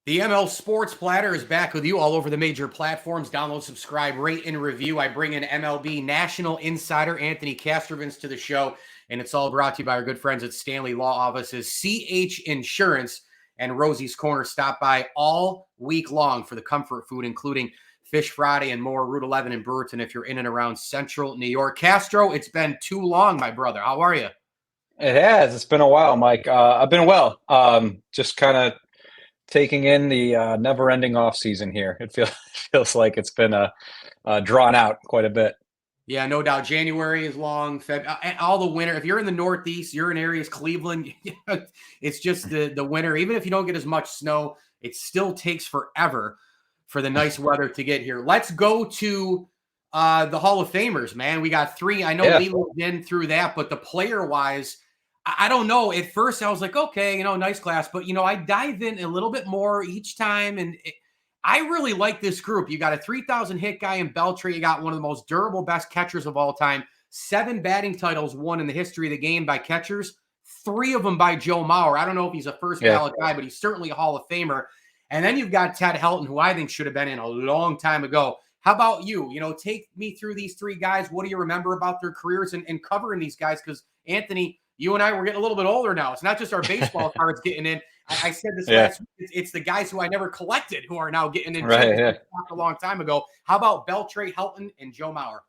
The ML Sports Platter is back with you all over the major platforms. Download, subscribe, rate, and review. I bring in MLB National Insider Anthony Castrovince to the show, and it's all brought to you by our good friends at Stanley Law Offices, CH Insurance, and Rosie's Corner. Stop by all week long for the comfort food, including Fish Friday and more. Route 11 in Brewerton if you're in and around central New York. Castro, it's been too long, my brother. How are you? It has. It's been a while, Mike. I've been well. Just kind of taking in the never-ending off season here. It feels like it's been drawn out quite a bit. Yeah, no doubt. January is long. All the winter. If you're in the Northeast, you're in areas, Cleveland, it's just the winter. Even if you don't get as much snow, it still takes forever for the nice weather to get here. Let's go to the Hall of Famers, man. We got three. I know we moved in through that, but the player-wise, I don't know. At first, I was like, okay, nice class. But, I dive in a little bit more each time, and I really like this group. You got a 3,000 hit guy in Beltre. You got one of the most durable, best catchers of all time. 7 batting titles won in the history of the game by catchers. 3 of them by Joe Mauer. I don't know if he's a first ballot guy, but he's certainly a Hall of Famer. And then you've got Ted Helton, who I think should have been in a long time ago. How about you? Take me through these 3 guys. What do you remember about their careers and covering these guys? Because, Anthony, you and I, we're getting a little bit older now. It's not just our baseball cards getting in. I said this last week. It's the guys who I never collected who are now getting in. Right, a long time ago. How about Beltre-Helton and Joe Mauer?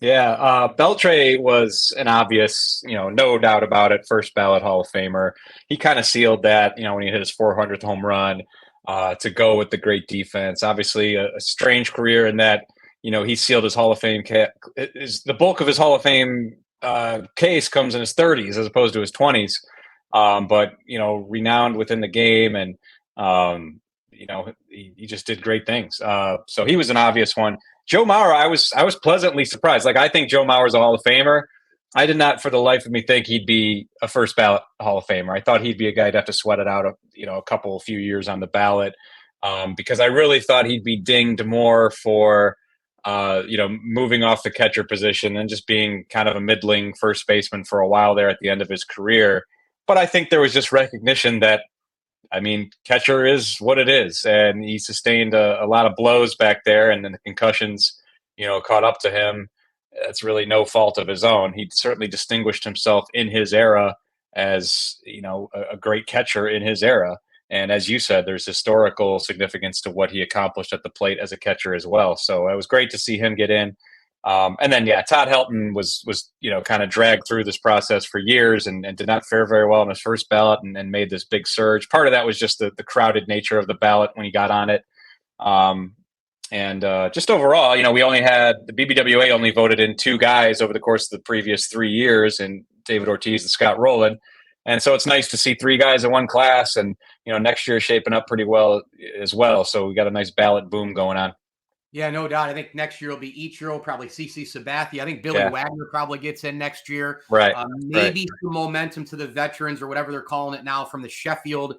Yeah, Beltre was an obvious, no doubt about it, first ballot Hall of Famer. He kind of sealed that, when he hit his 400th home run to go with the great defense. Obviously, a strange career in that, he sealed his Hall of Fame. The bulk of his Hall of Fame case comes in his 30s as opposed to his 20s. But renowned within the game, and he just did great things. So he was an obvious one. Joe Mauer, I was pleasantly surprised. Like, I think Joe Mauer's a Hall of Famer. I did not, for the life of me, think he'd be a first ballot Hall of Famer. I thought he'd be a guy who'd have to sweat it out a few years on the ballot, because I really thought he'd be dinged more for moving off the catcher position and just being kind of a middling first baseman for a while there at the end of his career. But I think there was just recognition that, catcher is what it is. And he sustained a lot of blows back there, and then the concussions, caught up to him. That's really no fault of his own. He certainly distinguished himself in his era as, a great catcher in his era. And as you said, there's historical significance to what he accomplished at the plate as a catcher as well. So it was great to see him get in. And then, Todd Helton was kind of dragged through this process for years and did not fare very well in his first ballot and made this big surge. Part of that was just the crowded nature of the ballot when he got on it. Just overall, we only had the BBWA only voted in 2 guys over the course of the previous 3 years, and David Ortiz and Scott Rowland. And so it's nice to see 3 guys in one class, and, next year is shaping up pretty well as well. So we got a nice ballot boom going on. Yeah, no doubt. I think next year will be Ichiro, probably CC Sabathia. I think Billy Wagner probably gets in next year. Right. Maybe some momentum to the veterans or whatever they're calling it now from the Sheffield.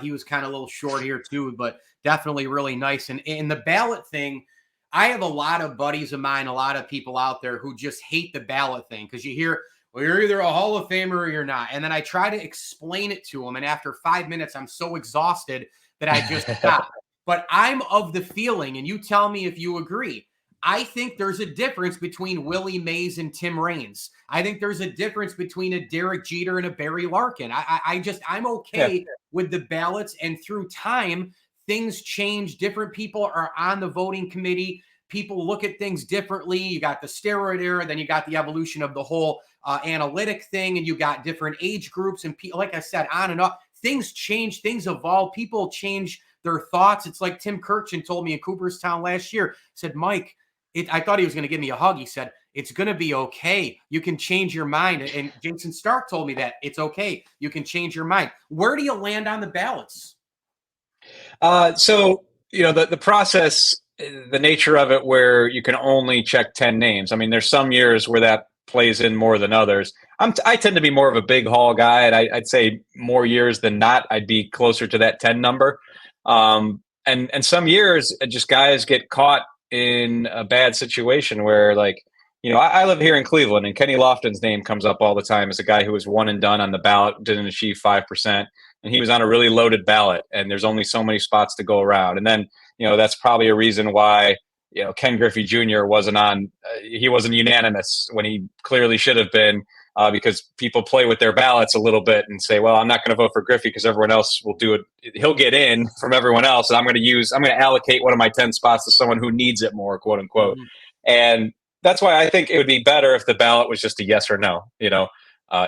He was kind of a little short here too, but definitely really nice. And in the ballot thing, I have a lot of buddies of mine, a lot of people out there who just hate the ballot thing because you hear, well, you're either a Hall of Famer or you're not. And then I try to explain it to them. And after 5 minutes, I'm so exhausted that I just stop. But I'm of the feeling, and you tell me if you agree, I think there's a difference between Willie Mays and Tim Raines. I think there's a difference between a Derek Jeter and a Barry Larkin. I'm okay with the ballots, and through time, things change. Different people are on the voting committee. People look at things differently. You got the steroid era, then you got the evolution of the whole analytic thing, and you got different age groups, and like I said, on and up. Things change, things evolve, people change their thoughts. It's like Tim Kirchin told me in Cooperstown last year. Said, Mike, I thought he was going to give me a hug. He said, it's going to be okay. You can change your mind. And Jason Stark told me that it's okay. You can change your mind. Where do you land on the ballots? So the process, the nature of it, where you can only check 10 names. There's some years where that plays in more than others. I tend to be more of a big haul guy, and I'd say more years than not, I'd be closer to that 10 number. And some years, just guys get caught in a bad situation where, I live here in Cleveland, and Kenny Lofton's name comes up all the time as a guy who was one and done on the ballot, didn't achieve 5%. and he was on a really loaded ballot, and there's only so many spots to go around. And then, that's probably a reason why, Ken Griffey Jr. wasn't on. He wasn't unanimous when he clearly should have been, because people play with their ballots a little bit and say, well, I'm not going to vote for Griffey because everyone else will do it. He'll get in from everyone else. And I'm going to allocate one of my 10 spots to someone who needs it more, quote unquote. And that's why I think it would be better if the ballot was just a yes or no.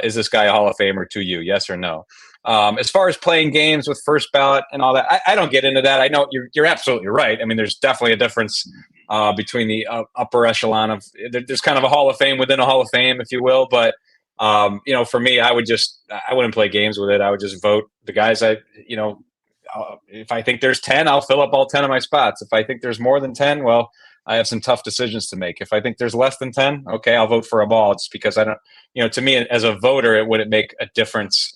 Is this guy a Hall of Famer to you? Yes or no? As far as playing games with first ballot and all that, I don't get into that. I know you're absolutely right. I mean, there's definitely a difference between the upper echelon of, there's kind of a Hall of Fame within a Hall of Fame, if you will. But, for me, I wouldn't play games with it. I would just vote the guys if I think there's 10, I'll fill up all 10 of my spots. If I think there's more than 10, well, I have some tough decisions to make. If I think there's less than 10, okay, I'll vote for them all. It's because I don't, to me as a voter, it wouldn't make a difference,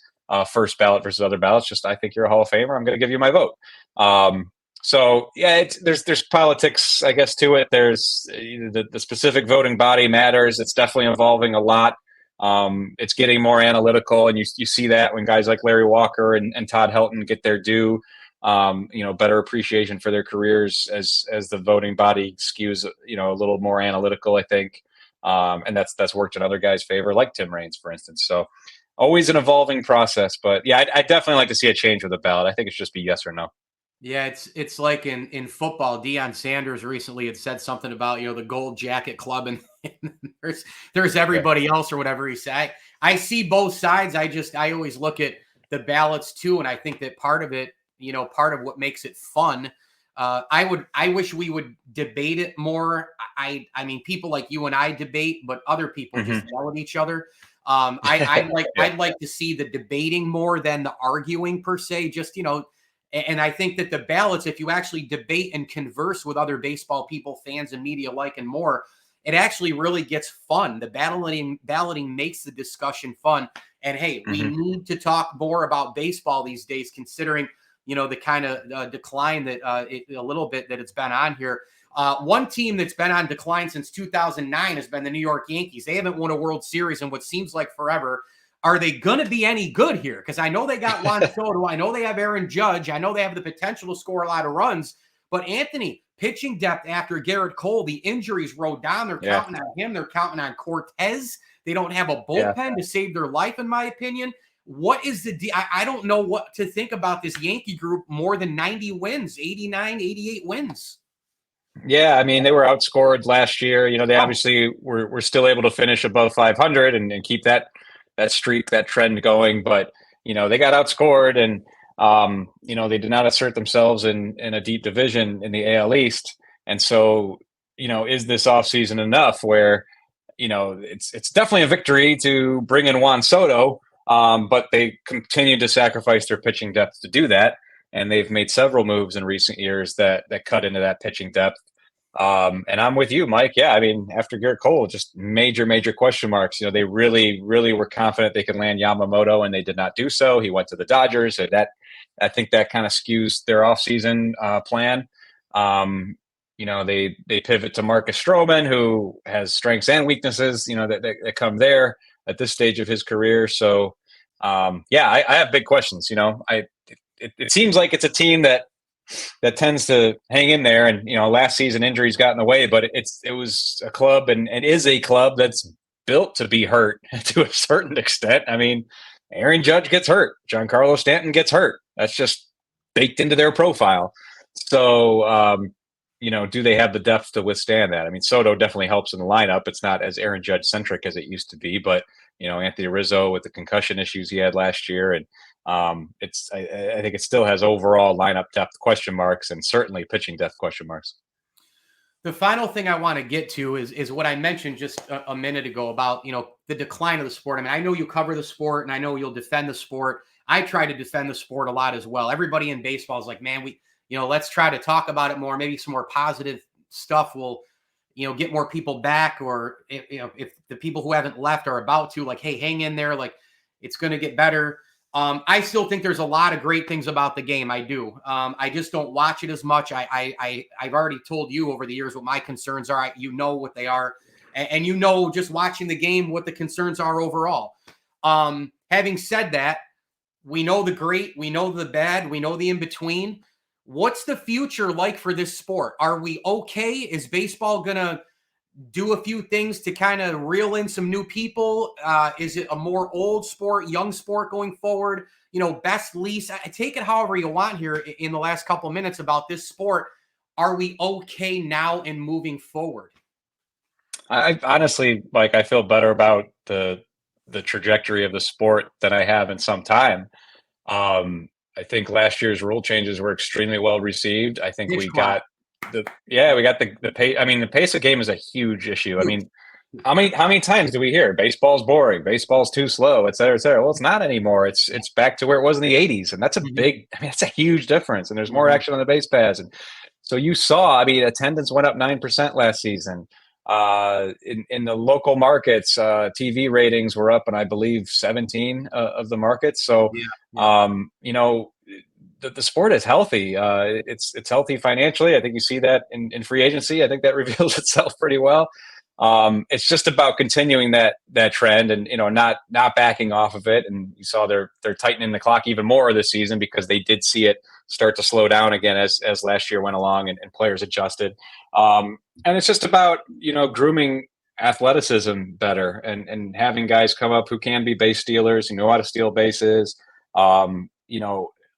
first ballot versus other ballots. Just, I think you're a Hall of Famer, I'm going to give you my vote. So yeah, there's politics, I guess, to it. There's the specific voting body matters. It's definitely evolving a lot. It's getting more analytical, and you see that when guys like Larry Walker and Todd Helton get their due. Better appreciation for their careers as the voting body skews, a little more analytical, I think. And that's worked in other guys' favor, like Tim Raines, for instance. So always an evolving process, but yeah, I definitely like to see a change with the ballot. I think it should just be yes or no. Yeah, it's like in football. Deion Sanders recently had said something about the Gold Jacket Club, and there's everybody else or whatever he said. I see both sides. I always look at the ballots too, and I think that part of it, part of what makes it fun. I wish we would debate it more. I mean, people like you and I debate, but other people just yell at each other. I'd like to see the debating more than the arguing per se. Just And I think that the ballots, if you actually debate and converse with other baseball people, fans, and media alike, and more, it actually really gets fun. The balloting makes the discussion fun. And hey, we need to talk more about baseball these days, considering the kind of decline that a little bit that it's been on here. One team that's been on decline since 2009 has been the New York Yankees. They haven't won a World Series in what seems like forever. Are they going to be any good here? Because I know they got Juan Soto. I know they have Aaron Judge. I know they have the potential to score a lot of runs. But Anthony, pitching depth after Garrett Cole, the injuries rode down. They're counting on him. They're counting on Cortez. They don't have a bullpen to save their life, in my opinion. What is I don't know what to think about this Yankee group. More than 90 wins, 89, 88 wins. Yeah, I mean, they were outscored last year. They obviously were still able to finish above 500 and keep that streak, that trend going. But, they got outscored, and, they did not assert themselves in a deep division in the AL East. And so, is this offseason enough where, it's definitely a victory to bring in Juan Soto, but they continue to sacrifice their pitching depth to do that. And they've made several moves in recent years that cut into that pitching depth. And I'm with you, Mike. Yeah, I mean, after Garrett Cole, just major question marks. They really were confident they could land Yamamoto, and they did not do so. He went to the Dodgers. So I think that kind of skews their offseason plan. They pivot to Marcus Stroman, who has strengths and weaknesses, that come there at this stage of his career. So, I have big questions. It seems like it's a team that tends to hang in there, and last season injuries got in the way, but it was a club and is a club that's built to be hurt to a certain extent. I mean, Aaron Judge gets hurt, Giancarlo Stanton gets hurt. That's just baked into their profile. So, do they have the depth to withstand that? I methink Soto definitely helps in the lineup. It's not as Aaron Judge centric as it used to be, but Anthony Rizzo with the concussion issues he had last year, and I think it still has overall lineup depth question marks, and certainly pitching depth question marks. The final thing I want to get to is what I mentioned just a minute ago about, the decline of the sport. I mean, I know you cover the sport, and I know you'll defend the sport. I try to defend the sport a lot as well. Everybody in baseball is like, man, let's try to talk about it more. Maybe some more positive stuff will, get more people back, or if the people who haven't left are about to, like, hey, hang in there. Like, it's going to get better. I still think there's a lot of great things about the game. I do. I just don't watch it as much. I've already told you over the years what my concerns are. What they are, and just watching the game what the concerns are overall. Having said that, We know the great, we know the bad, we know the in between. What's the future like for this sport? Are we okay? Is baseball going to do a few things to kind of reel in some new people? Is it a more old sport, young sport going forward? You know, best, least, take it however you want here in the last couple of minutes about this sport. Are we okay now and moving forward? I honestly, like, I feel better about the trajectory of the sport than I have in some time. I think last year's rule changes were extremely well received. I think Pitch we clock. got we got the pace. I mean, the pace of game is a huge issue. I mean, how many times do we hear baseball's boring, baseball's too slow, et cetera, et cetera? Well, it's not anymore. It's back to where it was in the '80s, and that's a Mhm. big. I mean, that's a huge difference. And there's more Mhm. action on the base paths, and so you saw. I mean, attendance went up 9% last season. In the local markets, TV ratings were up, and I believe 17 of the markets. So, Yeah. Yeah. you know, the sport is healthy. It's healthy financially. I think you see that in free agency. I think that reveals itself pretty well. It's just about continuing that trend, and not backing off of it. And you saw they're tightening the clock even more this season because they did see it start to slow down again as last year went along, and players adjusted. And it's just about grooming athleticism better, and having guys come up who can be base stealers, who know how to steal bases.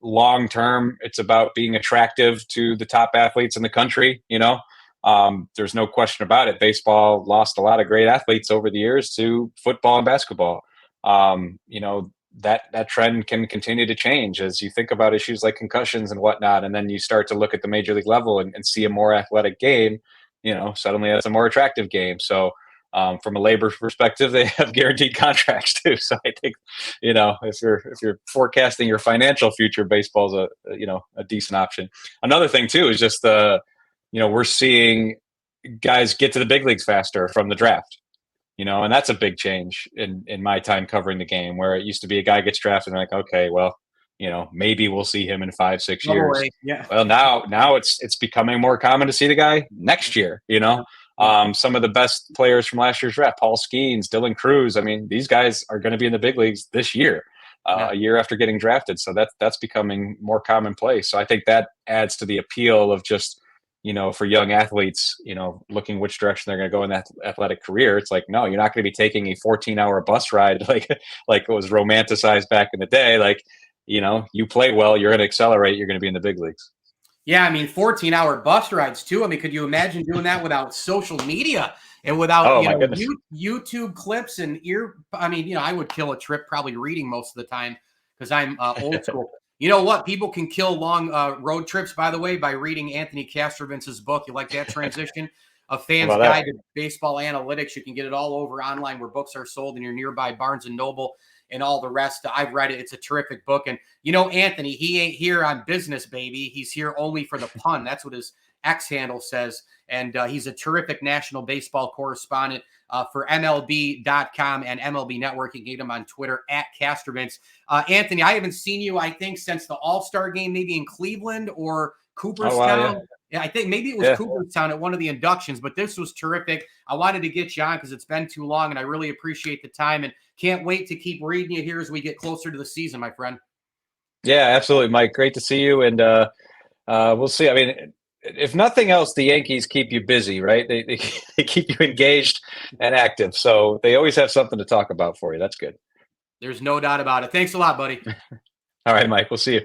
Long term, it's about being attractive to the top athletes in the country. There's no question about it. Baseball lost a lot of great athletes over the years to football and basketball. That trend can continue to change as you think about issues like concussions and whatnot, and then you start to look at the major league level and see a more athletic game. Suddenly that's a more attractive game. So from a labor perspective, they have guaranteed contracts too. So I think, if you're forecasting your financial future, baseball's a decent option. Another thing too is just we're seeing guys get to the big leagues faster from the draft. And that's a big change in my time covering the game, where it used to be a guy gets drafted and like, okay, well, maybe we'll see him in 5-6 Double years. A. Yeah. Well, now it's becoming more common to see the guy next year. Some of the best players from last year's draft, Paul Skeens, Dylan Cruz. I mean, these guys are going to be in the big leagues this year, a year after getting drafted. So that's becoming more commonplace. So I think that adds to the appeal of just, for young athletes, looking which direction they're going to go in that athletic career. It's like, no, you're not going to be taking a 14-hour bus ride like it was romanticized back in the day. Like, you play well, you're going to accelerate, you're going to be in the big leagues. Yeah, I mean, 14-hour bus rides too. I mean, could you imagine doing that without social media and without, my goodness. YouTube clips and I mean, I would kill a trip probably reading most of the time because I'm old school. You know what? People can kill long road trips, by the way, by reading Anthony Castrovince's book. You like that transition? A Fan's Guide to Baseball Analytics. You can get it all over online where books are sold in your nearby Barnes & Noble and all the rest. I've read it. It's a terrific book. And, Anthony, he ain't here on business, baby. He's here only for the pun. That's what his X handle says. And he's a terrific national baseball correspondent for MLB.com and MLB Network. You can get him on Twitter at Castrovince. Anthony, I haven't seen you, I think, since the All-Star game, maybe in Cleveland or Cooperstown. Oh, wow, yeah, I think maybe it was Cooperstown at one of the inductions, but this was terrific. I wanted to get you on because it's been too long, and I really appreciate the time and can't wait to keep reading you here as we get closer to the season, my friend. Yeah, absolutely, Mike. Great to see you, and we'll see. I mean, if nothing else, the Yankees keep you busy, right? They keep you engaged and active, so they always have something to talk about for you. That's good. There's no doubt about it. Thanks a lot, buddy. All right, Mike. We'll see you.